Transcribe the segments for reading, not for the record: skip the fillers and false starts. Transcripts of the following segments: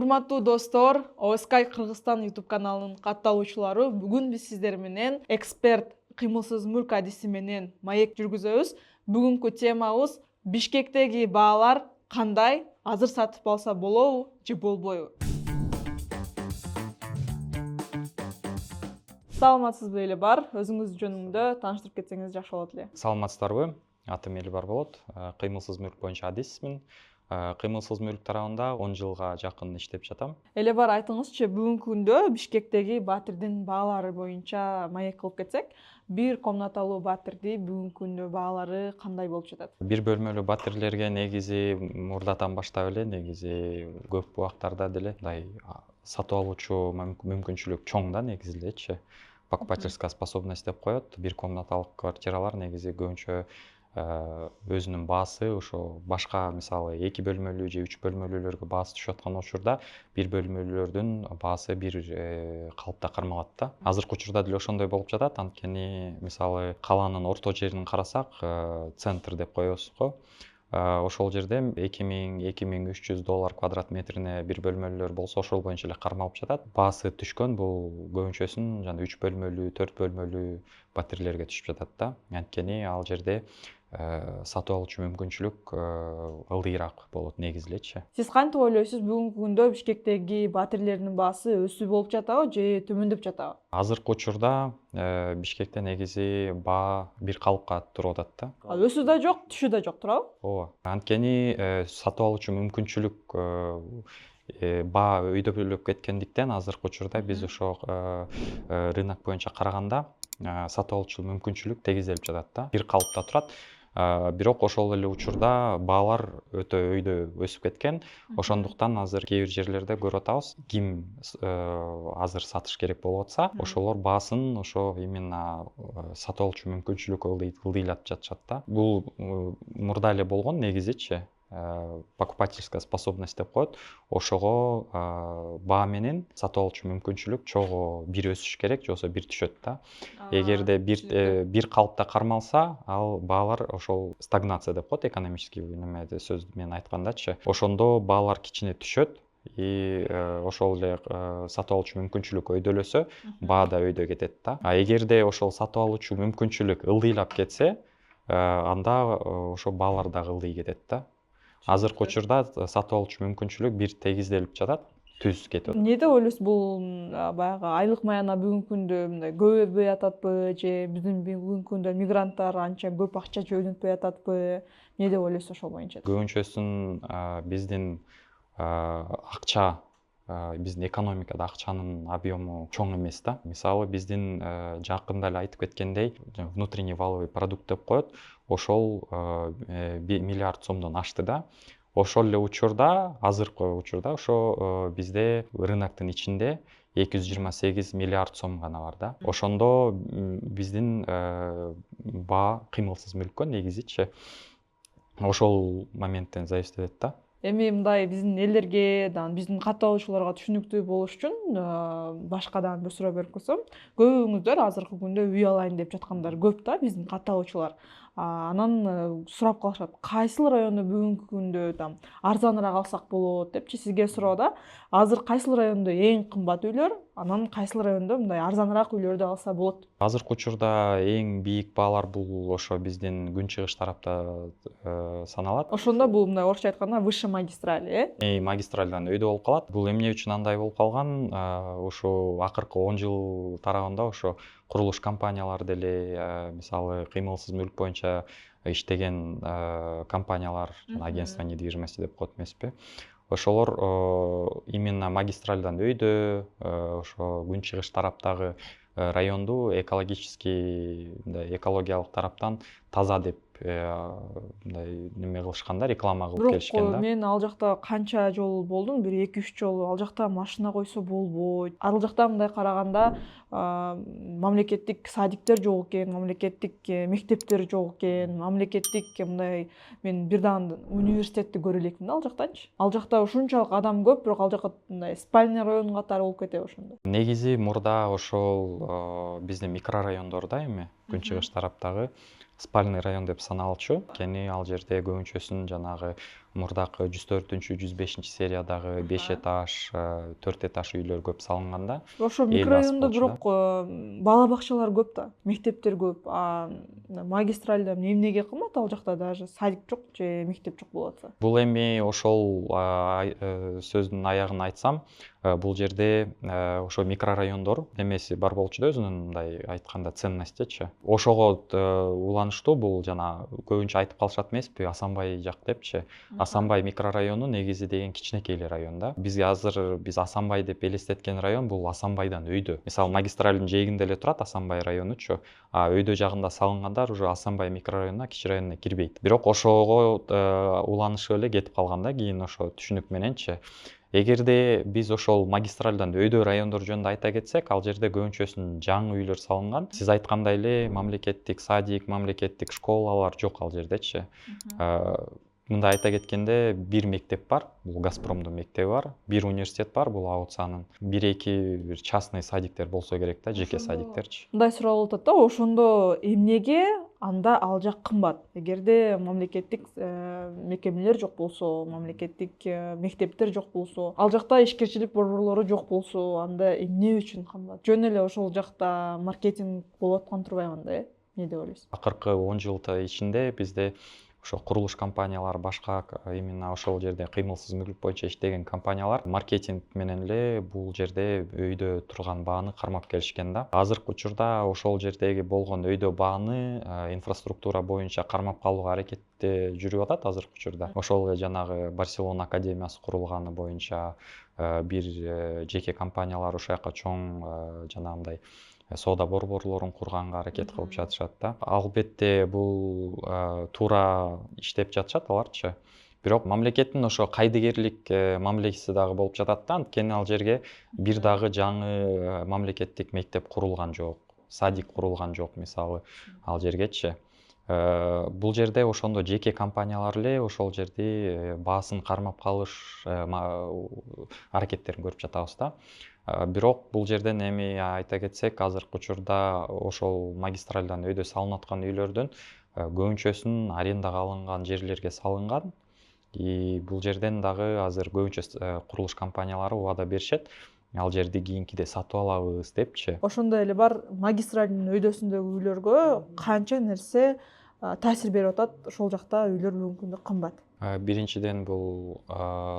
Урматтуу достор, ОСКАЙ Кыргызстан YouTube каналынын катталуучулары, бүгүн биз сиздер менен эксперт кыймылсыз мүлк адиси менен маек жүргүзөбүз. Бүгүнкү темабыз Бишкектеги баалар кандай? Азыр сатып алса болобу же болбойбу? Саламатсызбы эле бар? Өзүңүз жөнүндө тааныштырып кетсеңиз жакшы болот эле. Саламатсыздарбы? Атым Элибар болот. Кыймылсыз мүлк боюнча адисмин. Кыймылсыз мүлк тарабында 10 жылга жакын иштеп жатам. Эле бар айтыңызчы, бүгүнкү күндө Бишкектеги батирдин баалары боюнча маек кылып кетсек, бир комнаталуу батирди бүгүнкү күндө баалары кандай болуп жатат? Бир бөлмөлүү батирлерге негизи мурдатан баштап эле негизи көп убактарда деле мындай сатып алуучу мүмкүнчүлүк чоң да негизи элечи. Покупательская способность деп коет. Бир комнаталык квартиралар негизи көбүнчө өзүнүн баасы ошо башка мисалы 2 бөлмөлүү же 3 бөлмөлүүлөргө баасы түшүп аткан учурда бир бөлмөлүүлөрдүн баасы бир калыпта кармалат да. Азыркы учурда деле ошондой болуп жатат. Анткени мисалы калаанын орто жерин карасак, центр деп коебуз го. Ошол жерде $2000–2300 квадрат метрине бир бөлмөлүүлөр болсо ошол боюнча эле кармалып жатат. Баасы түшкөн бул көбүнчөсүн жана 3 бөлмөлүү, 4 бөлмөлүү батирлерге түшүп жатат да. Анткени ал жерде сатып алуучу мүмкүнчүлүк ылдыйраак болот негизи элечи. Сиз кантип ойлойсуз, бүгүнкү күндө Бишкектеги батирлердин баасы өсүп болуп жатабы же төмөндөп жатабы? Азыркы учурда Бишкекте негизи баа бир калыпка туруп атат да. Өсүү да жок, түшүү да жок, туурабы? Ооба. Анткени сатып алуучу мүмкүнчүлүк баа өйдөбөлөп кеткендиктен азыркы учурда биз ошо рынок боюнча караганда сатып алуучу мүмкүнчүлүк тегизделип жатат да. Бир калыпта турат. Бирок ошол эле учурда баалар өтө өйдө өсүп кеткен. Ошондуктан азыр кээ бир жерлерде көрүп атабыз, ким азыр сатыш керек болуп атса, ошолор баасын ошо именно сатып алуучу мүмкүнчүлүк ылдыйлатып жатышат да. Бул мурда эле болгон негизичи. Покупательская способность деп коет. Ошого баа менен сатып алуучу мүмкүнчүлүк чогуу бир өсүш керек, же болбосо бир түшөт да. Эгерде бир калыпта кармалса, ал баалар ошол стагнация деп коет, экономический немеде сөз менен айткандачы. Ошондо баалар кичине түшөт. И ошол эле сатып алуучу мүмкүнчүлүк өйдөлөсө, баа да өйдө кетет да. А эгерде ошол сатып алуучу мүмкүнчүлүк ылдыйлап кетсе, анда ошо баалар дагы ылдый кетет да. Азыркы учурда сатып алуучу мүмкүнчүлүк бир тегизделип жатат, түз кетип атат. Эмне деп ойлойсуз, бул баягы айлык маяна бүгүнкү күндө мындай көбөйбөй ататпы, же биздин бүгүнкү күндө мигранттар анча көп акча жөнөтпөй ататпы? Эмне деп ойлойсуз ошол боюнча? Көбүнчөсүн биздин акча, биздин экономикада акчанын объему чоң эмес да. Мисалы биздин жакында эле айтып кеткендей, внутренний валовый продукт деп коет. Ошол миллиард сомдон ашты да. Ошол эле учурда, азыркы учурда ошо бизде рыноктун ичинде 228 миллиард сом гана бар да. Ошондо биздин баа кыймылсыз мүлккө негизичи ошол моменттен зависить этет да. Эми мындай биздин элдерге, биздин катталуучуларга түшүнүктүү болуш үчүн башкадан бир суроо берип койсом, көбүңүздөр азыркы күндө үй алайын деп жаткандар көп да, биздин катталуучулар. Анан сурап калышат, кайсыл райондо бүгүнкү күндө арзаныраак алсак болот депчи. Сизге суроо да, азыр кайсыл райондо эң кымбат үйлөр, анан кайсыл райондо мындай арзаныраак үйлөрдү алса болот? Азыркы учурда эң бийик баалар бул ошо биздин күнчыгыш тарапта саналат. Ошондо бул мындай орусча айтканда высший магистраль, Магистральдан өйдө болуп калат. Бул эмне үчүн андай болуп калган? Ошо акыркы 10 жыл тарабында ошо курулуш компаниялар деле, мисалы кыймылсыз мүлк боюнча иштеген компаниялар, агентство недвижимости деп коет эмеспи? Ошолор именно магистральдан өйдө, ошо күнчыгыш тараптагы районду экологический, экологиялык тараптан таза деп мындай неме кылышкан да, реклама кылып келишкен да. Бирок мен ал жакта канча жолу болдум, бир 2-3 жолу. Ал жакта машина койсо болбойт. Ал жакта мындай караганда мамлекеттик садиктер жок экен, мамлекеттик мектептер жок экен, мамлекеттик мындай, мен бир дагы университетти көрө элекмин ал жактанчы. Ал жакта ушунчалык адам көп, бирок ал жака мындай спальный район катары болуп кетеби ошондо? Негизи мурда ошол биздин микрорайондордо эми күнчыгыш тараптагы спальный район деп саналчу. Анткени ал жерде көбүнчөсүн жанагы мурдакы 104 105 сериядагы 5 этаж 4 этаж үйлөр көп салынган да. Ошо Эл басып микрорайондо болчу бирок бала бакчалар көп да, мектептер көп. Магистральда эмнеге кымбат? Ал жакта даже садик жок же мектеп жок болуп атса. Бул эми ошол сөздүн аягын айтсам, бул жерде ошо микрорайондор немеси бар болчу да, өзүнүн мындай айтканда ценностичи. Ошого уланыштуу бул жана көбүнчө айтып калышат эмеспи, Асанбай жак депчи. Асанбай микрорайону негизи деген кичинекей эле район да. Бизге азыр биз Асанбай деп элестеткен район бул Асанбайдан өйдө. Мисалы магистралдын жээгинде эле турат Асанбай районучу, а өйдө жагында салынгандар уже Асанбай микрорайонуна, кичи районуна кирбейт. Бирок ошого уланышып эле кетип калган да, кийин ошо түшүнүк мененчи. Эгерде биз ошол магистралдан өйдө райондор жөнүндө айта кетсек, ал жерде көбүнчөсүн жаңы үйлөр салынган. Сиз айткандай эле мамлекеттик садик, мамлекеттик школалар жок ал жердечи. Мындай айта кеткенде, бир мектеп бар, бул Газпромдун мектеби бар, бир университет бар, бул АУЦАнын, бир частный садиктер болсо керек да, жеке садиктерчи. Мындай суроо болуп атат да, ошондо эмнеге анда ал жак кымбат? Эгерде мамлекеттик мекемелер жок болсо, мамлекеттик мектептер жок болсо, ал жакта ишкерчилик борборлору жок болсо, анда эмне үчүн кымбат? Жөн эле ошол жакта маркетинг болуп аткан турбайбы анда, эмне деп ойлойсуз? Акыркы 10 жылда ичинде бизде ошо курулуш компаниялары, башка именно ошол жерде кыймылсыз мүлк боюнча иштеген компаниялар маркетинг менен эле бул жерде өйдө турган бааны кармап келишкен да. Азыркы учурда ошол жердеги болгон өйдө бааны инфраструктура боюнча кармап калууга аракетте жүрүп атат азыркы учурда. Ошол эле жанагы Барселона академиясы курулганы боюнча бир жеке компаниялар ошол жака чоң жанагындай соода борборлорун курганга аракет кылып жатышат да. Албетте бул туура иштеп жатышат аларчы. Бирок мамлекеттин ошо кайдыгерлик мамилеси дагы болуп жатат да, анткени ал жерге бир дагы жаңы мамлекеттик мектеп курулган жок, садик курулган жок мисалы ал жергечи. Бул жерде ошондо жеке компаниялар эле ошол жерди баасын кармап калыш аракеттерин көрүп жатабыз да. Бирок бул жерден эми айта кетсек, азыркы учурда ошол магистралдан өйдө салынып аткан үйлөрдүн көбүнчөсүн арендага алынган жерлерге салынган. И бул жерден дагы азыр көбүнчө курулуш компаниялары убада беришет, ал жерди кийинкиде сатып алабыз депчи. Ошондой эле бар, магистралдын өйдөсүндөгү үйлөргө канча нерсе таасир берип атат? Ошол жакта үйлөр бүгүнкү күндө кымбат. Биринчиден бул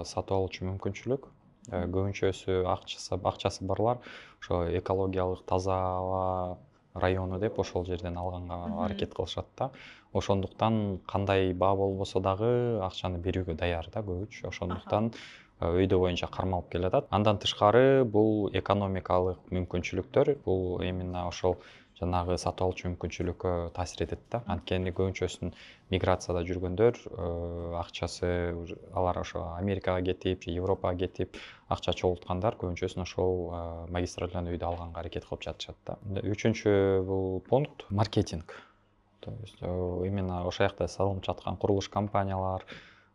сатып алуучу мүмкүнчүлүк. Көбүнчөсү акчасы барлар ошо экологиялык таза аба району деп ошол жерден алганга аракет кылышат да. Ошондуктан кандай баа болбосо дагы акчаны берүүгө даяр да көбүчө. Ошондуктан өйдө боюнча кармалып келатат. Андан тышкары бул экономикалык мүмкүнчүлүктөр, бул именно ошол жанагы сатып алуучу мүмкүнчүлүккө таасир этет да. Анткени көбүнчөсүн миграцияда жүргөндөр акчасы алар ошо Америкага кетип же Европага кетип акча чогулткандар көбүнчөсүн ошол магистралдан өйдө алганга аракет кылып жатышат да. Үчүнчү бул пункт маркетинг. То есть именно ошол жакта салынып жаткан курулуш компаниялар,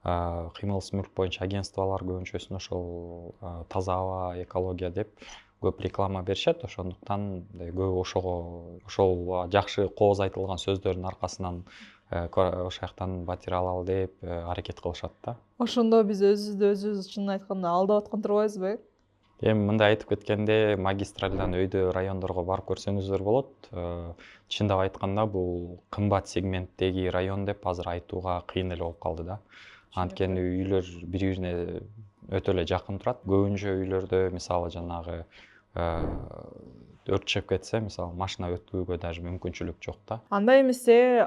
кыймылсыз мүлк боюнча агентстволор көбүнчөсүн ошол таза аба, экология деп көп реклама беришет. Ошондуктан көбү ошол жакшы кооз айтылган сөздөрдүн аркасынан ошол жактан батир алалы деп аракет кылышат да. Ошондо биз өзүбүздү чынын айтканда алдап аткан турбайбызбы? Эми мындай айтып кеткенде, магистралдан өйдө райондорго барып көрсөңүздөр болот. Чындап айтканда бул кымбат сегменттеги район деп азыр айтууга кыйын эле болуп калды да. Анткени үйлөр бири-бирине өтө эле жакын турат. Көбүнчө үйлөрдө мисалы жанагы өрт чыгып кетсе, мисалы машина өткүүгө даже мүмкүнчүлүк жок да. Анда эмесе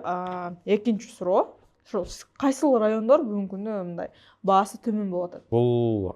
экинчи суроо. Ошо кайсыл райондор бүгүнкү күндө мындай баасы төмөн болуп атат? Бул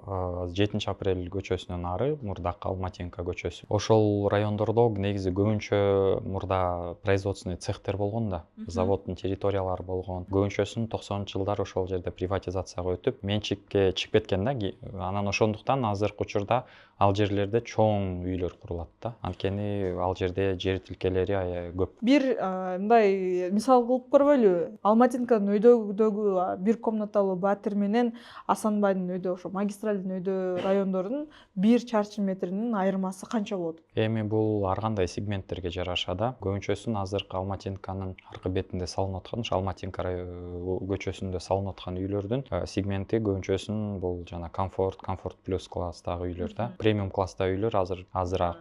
7 апрель көчөсүнөн ары, мурдакы Алматинка көчөсү. Ошол райондордо негизи көбүнчө мурда производственный цехтер болгон да, заводдун территориялары болгон. Көбүнчөсүн 90-жылдар ошол жерде приватизацияга өтүп, менчикке чыгып кеткен да. Анан ошондуктан азыркы учурда ал жерлерде чоң үйлөр курулат да. Анткени ал жерде жер тилкелери көп. Бир мындай мисал кылып көрбөйлүбү? Алматинканын өйдөгү бир комнаталуу батир менен Асанбайдын өйдө ошо магистральдын өйдө райондордун 1 чарчы метринин айырмасы канча болот? Эми бул ар кандай сегменттерге жараша да. Көбүнчөсүн азыркы Алматинканын аркы бетинде салынып аткан, Алматинка көчөсүндө салынып аткан үйлөрдүн сегменти көбүнчөсүн бул жана комфорт плюс класстагы үйлөр да. Премиум класстагы үйлөр азыраак.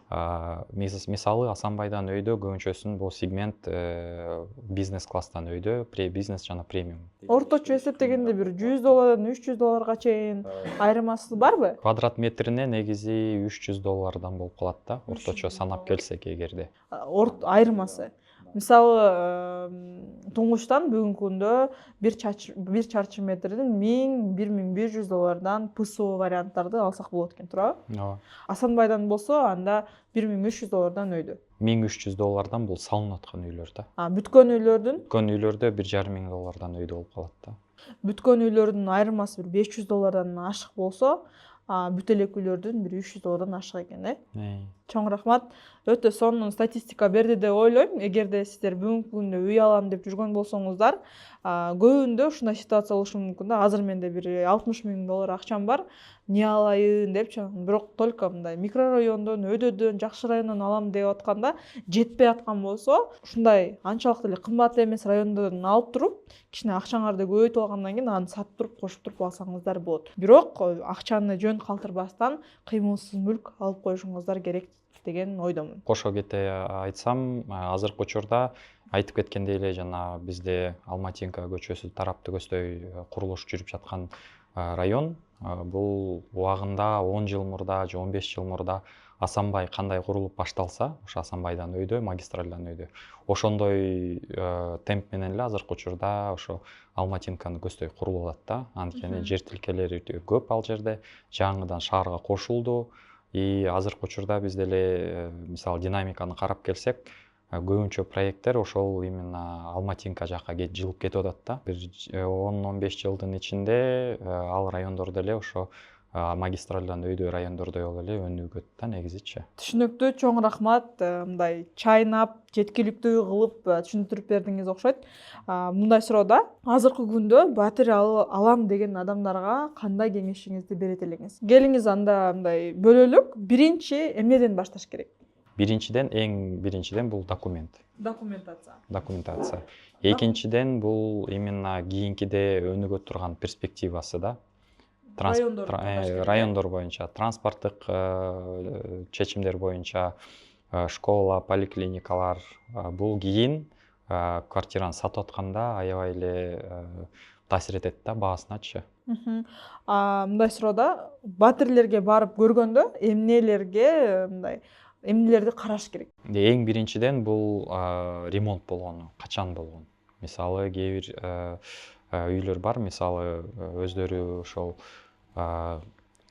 Мисалы Асанбайдан өйдө көбүнчөсүн бул сегмент бизнес класстан өйдө, бизнес жана премиум. Орточо эсептегенде бир $100 $300 чейин айырмасы барбы? Квадрат метрине негизи $300 болуп калат да, орточо санап келсек эгерде. Айырмасы. Мисалы, туңгучтан бүгүнкү күндө 1 чарчы метрден $1000–1500 ПСО варианттарды алсак болот экен, туурабы? Ооба. Асанбайдан болсо анда $1300 өйдө. $1300 бул салынып аткан үйлөр да. Бүткөн үйлөрдүн Бүткөн үйлөрдө $1500 өйдө болуп калат да. бүткөн үйлөрдүн айырмасы бир $500 ашык болсо, бүт элек үйлөрдүн бир $300 ашык экен, Чоң рахмат. Өтө сонун статистика берди деп ойлойм. Эгерде сиздер бүгүнкү күндө үй алам деп жүргөн болсоңуздар, көбүндө ушундай ситуация болушу мүмкүн да. Азыр менде бир $60,000 акчам бар, эмне алайын депчи. Бирок только мындай микрорайондон, өйдөдөн, жакшы райондон алам деп атканда жетпей аткан болсо, ушундай анчалык деле кымбат эмес райондордон алып туруп, кичине акчаңарды көбөйтүп алгандан кийин аны сатып туруп, кошуп туруп алсаңыздар болот. Бирок акчаны жөн калтырбастан кыймылсыз мүлк алып коюшуңуздар керек деген ойдомун. Кошо кете айтсам, азыркы учурда айтып кеткендей эле жана бизде Алматинка көчөсү тараптуу көздөй курулуш жүрүп жаткан район. Бул убагында 10 жыл мурда же 15 жыл мурда Асанбай кандай курулуп башталса, ошо Асанбайдан өйдө, магистралдан өйдө, ошондой темп менен эле азыркы учурда ошо Алматинканы көздөй курулуп атат да. Анткени жер тилкелери көп ал жерде, жаңыдан шаарга кошулду. Азыркы учурда бизде эле мисалы динамиканы карап келсек, көбүнчө проекттер ошол именно Алматинка жакка жылып кетип атат да. Бир 10-15 жылдын ичинде ал райондордо эле ошо магистралдан өйдө райондордой эле өнүгөт да негизичи. Түшүнүктүү, чоң рахмат. Мындай чайнап, жеткиликтүү кылып түшүндүрүп бердиңиз окшойт. Мындай суроодо азыркы күндө батир алам деген адамдарга кандай кеңешиңизди берет элеңиз? Келиңиз анда мындай бөлөлүк. Биринчи эмнеден башташ керек? Эң биринчиден бул документация. Экинчиден бул именно кийинкиде өнүгө турган перспективасы да. Райондор боюнча, транспорттук чечимдер боюнча, школа, поликлиникалар, бул кийин квартираны сатып атканда аябай эле таасир этет да баасыначы. Мындай суроодо батирлерге барып көргөндө эмнелерди караш керек? Эң биринчиден бул ремонт болгону, качан болгону. Мисалы кээ бир үйлөр бар, мисалы өздөрү ошол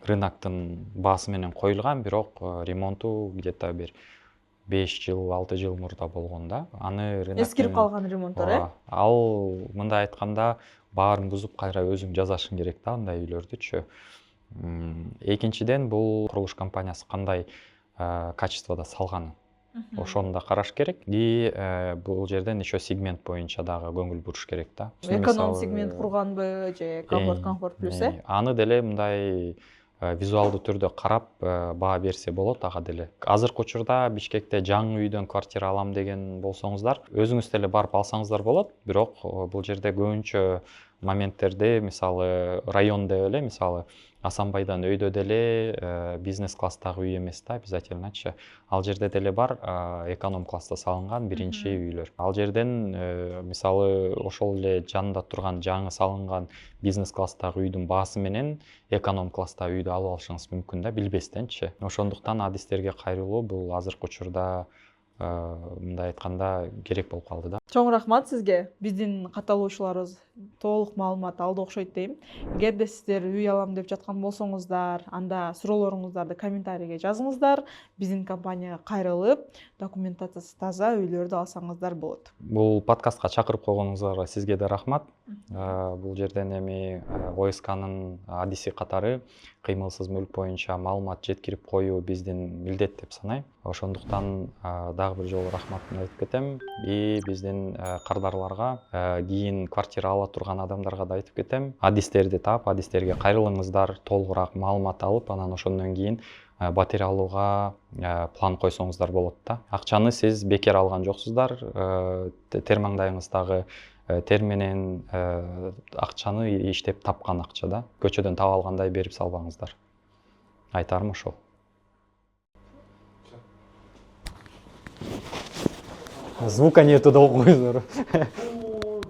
рыноктун баасы менен коюлган, бирок ремонту где-то бир 5 жыл, 6 жыл мурда болгон да. Аны эскирип калган ремонттор, Ал мындай айтканда баарын бузуп кайра өзүң жасашың керек да андай үйлөрдүчү. Экинчиден бул курулуш компаниясы кандай качествода салган. Ошону да караш керек. Бул жерден еще сегмент боюнча дагы көңүл буруш керек да. Эконом сегмент курганбы же комфорт плюс, Аны деле мындай визуалдуу түрдө карап баа берсе болот ага деле. Азыркы учурда Бишкекте жаңы үйдөн квартира алам деген болсоңуздар, өзүңүз деле барып алсаңыздар болот, бирок бул жерде көбүнчө моменттерди, мисалы район деп эле, мисалы Асанбайдан өйдө деле бизнес класстагы үй эмес да, обязательночу. Ал жерде деле бар эконом класста салынган биринчи үйлөр. Ал жерден мисалы ошол эле жанында турган жаңы салынган бизнес класстагы үйдүн баасы менен эконом класстагы үйдү алып алышыңыз мүмкүн да, билбестенчи. Ошондуктан адистерге кайрылуу бул азыркы учурда мындай айтканда керек болуп калды да. Чоң рахмат сизге. Биздин катталуучуларыбыз толук маалымат алды окшойт дейм. Эгерде сиздер үй алам деп жаткан болсоңуздар, анда суроолоруңуздарды комментарийге жазыңыздар. Биздин компанияга кайрылып, документациясы таза үйлөрдү алсаңыздар болот. Бул подкастка чакырып койгонуңуздарга сизге да рахмат. Бул жерден эми ОСКнын адиси катары кыймылсыз мүлк боюнча маалымат жеткирип коюу биздин милдет деп санайм. Ошондуктан дагы бир жолу рахматымды айтып кетем. И биздин кардарларга, кийин квартира ала турган адамдарга да айтып кетем. Адистерди таап, адистерге кайрылыңыздар, толугураак маалымат алып, анан ошондон кийин батир алууга план койсоңуздар болот да. Акчаны сиз бекер алган жоксуздар. Тер маңдайыңыздагы тер менен акчаны иштеп тапкан акча да. Көчөдөн таап алгандай берип салбаңыздар. Айтарым ошол. Звука нету, да,